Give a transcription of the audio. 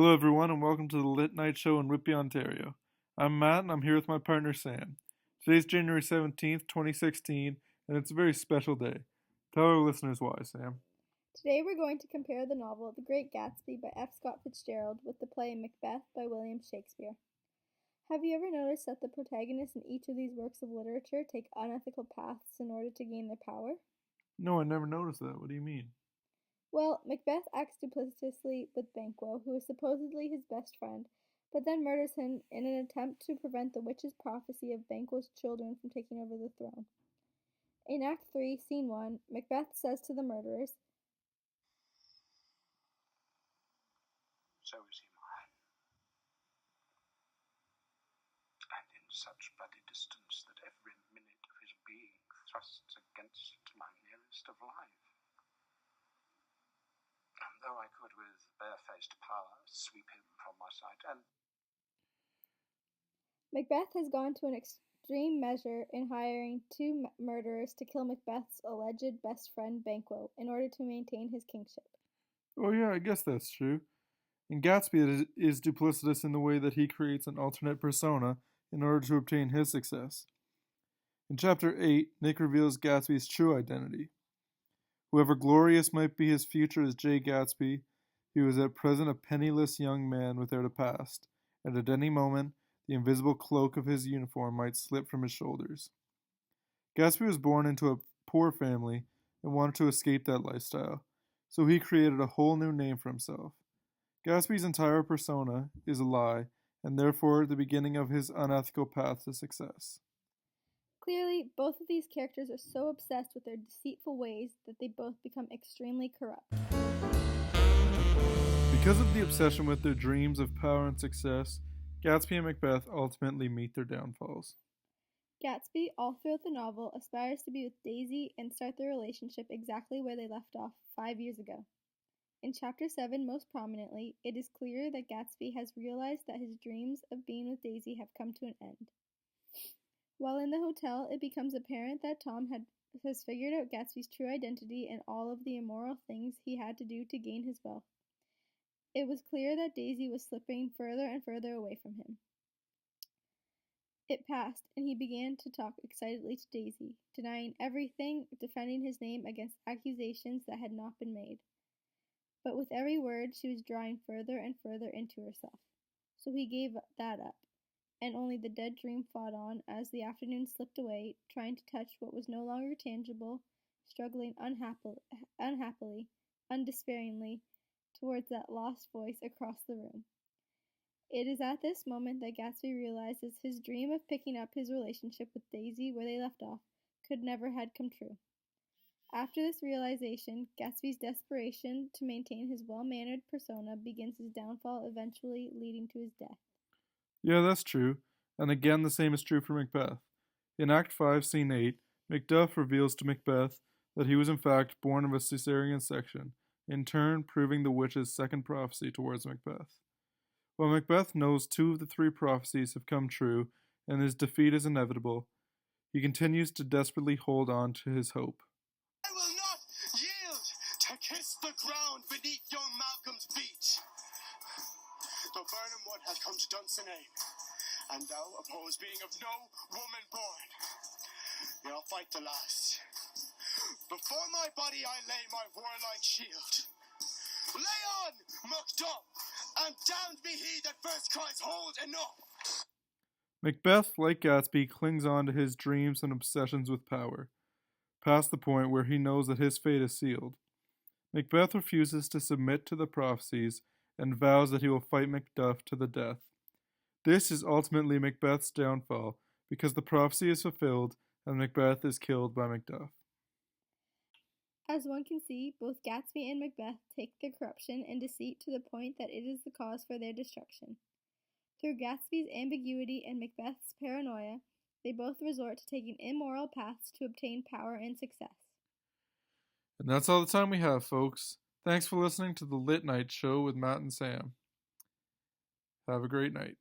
Hello, everyone, and welcome to the Lit Night Show in Whitby, Ontario. I'm Matt, and I'm here with my partner Sam. Today's January 17th, 2016, and it's a very special day. Tell our listeners why, Sam. Today we're going to compare the novel The Great Gatsby by F. Scott Fitzgerald with the play Macbeth by William Shakespeare. Have you ever noticed that the protagonists in each of these works of literature take unethical paths in order to gain their power? No, I never noticed that. What do you mean? Well, Macbeth acts duplicitously with Banquo, who is supposedly his best friend, but then murders him in an attempt to prevent the witch's prophecy of Banquo's children from taking over the throne. In Act 3, Scene 1, Macbeth says to the murderers, "So is he mine, and in such bloody distance that every minute of his being thrusts against my nearest of life. And though I could with barefaced power sweep him from my sight, and Macbeth has gone to an extreme measure in hiring two murderers to kill Macbeth's alleged best friend Banquo in order to maintain his kingship. Oh, yeah, I guess that's true. In Gatsby, it is duplicitous in the way that he creates an alternate persona in order to obtain his success. In Chapter 8, Nick reveals Gatsby's true identity. Whoever glorious might be his future as Jay Gatsby, he was at present a penniless young man without a past, and at any moment the invisible cloak of his uniform might slip from his shoulders. Gatsby was born into a poor family and wanted to escape that lifestyle, so he created a whole new name for himself. Gatsby's entire persona is a lie, and therefore the beginning of his unethical path to success. Clearly, both of these characters are so obsessed with their deceitful ways that they both become extremely corrupt. Because of the obsession with their dreams of power and success, Gatsby and Macbeth ultimately meet their downfalls. Gatsby, all throughout the novel, aspires to be with Daisy and start their relationship exactly where they left off 5 years ago. In Chapter 7, most prominently, it is clear that Gatsby has realized that his dreams of being with Daisy have come to an end. While in the hotel, it becomes apparent that Tom has figured out Gatsby's true identity and all of the immoral things he had to do to gain his wealth. It was clear that Daisy was slipping further and further away from him. It passed, and he began to talk excitedly to Daisy, denying everything, defending his name against accusations that had not been made. But with every word she was drawing further and further into herself. So he gave that up, and only the dead dream fought on as the afternoon slipped away, trying to touch what was no longer tangible, struggling unhappily, undespairingly, towards that lost voice across the room. It is at this moment that Gatsby realizes his dream of picking up his relationship with Daisy where they left off could never had come true. After this realization, Gatsby's desperation to maintain his well-mannered persona begins his downfall, eventually leading to his death. Yeah, that's true, and again the same is true for Macbeth. In Act 5, Scene 8, Macduff reveals to Macbeth that he was in fact born of a caesarean section, in turn proving the witch's second prophecy towards Macbeth. While Macbeth knows 2 of the 3 prophecies have come true and his defeat is inevitable, he continues to desperately hold on to his hope. "I will not yield to kiss the ground beneath young Malcolm's feet. Though Burnham Wood hath come to Dunsinane, and thou oppose being of no woman born, we will fight the last. Before my body I lay my warlike shield. Lay on, Macduff, and damned be he that first cries hold enough." Macbeth, like Gatsby, clings on to his dreams and obsessions with power, past the point where he knows that his fate is sealed. Macbeth refuses to submit to the prophecies and vows that he will fight Macduff to the death. This is ultimately Macbeth's downfall because the prophecy is fulfilled and Macbeth is killed by Macduff. As one can see, both Gatsby and Macbeth take their corruption and deceit to the point that it is the cause for their destruction. Through Gatsby's ambiguity and Macbeth's paranoia, they both resort to taking immoral paths to obtain power and success. And that's all the time we have, folks. Thanks for listening to the Lit Night Show with Matt and Sam. Have a great night.